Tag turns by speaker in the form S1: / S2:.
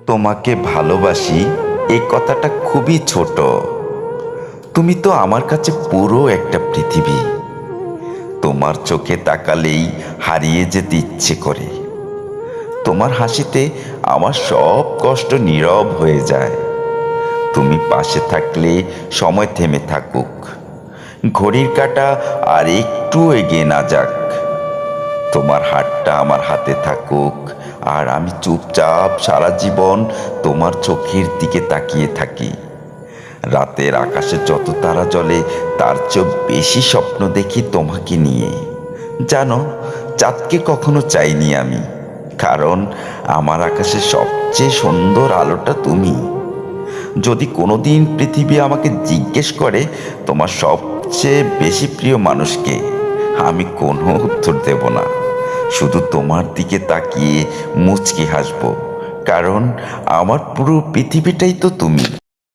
S1: তোমাকে ভালোবাসি এই কথাটা খুবই ছোট। তুমি তো আমার কাছে পুরো একটা পৃথিবী। তোমার চোখে তাকালেই হারিয়ে যেতে ইচ্ছে করে। তোমার হাসিতে আমার সব কষ্ট নীরব হয়ে যায়। তুমি পাশে থাকলে সময় থেমে থাকুক, ঘড়ির কাঁটা আর একটু এগিয়ে না যাক। তোমার হাতটা আমার হাতে থাকুক, আর আমি চুপচাপ সারা জীবন তোমার চোখের দিকে তাকিয়ে থাকি। রাতের আকাশে যত তারা জ্বলে তার চেয়েও বেশি স্বপ্ন দেখি তোমাকে নিয়ে। জানো, চাঁদকে কখনো চাইনি আমি, কারণ আমার আকাশে সবচেয়ে সুন্দর আলোটা তুমি। যদি কোনোদিন পৃথিবী আমাকে জিজ্ঞেস করে তোমার সবচেয়ে বেশি প্রিয় মানুষকে, আমি কোনো উত্তর দেব না। শুধু তোমার দিকে তাকিয়ে মুচকি হাসবো, কারণ আমার পুরো পৃথিবীটাই তো তুমি।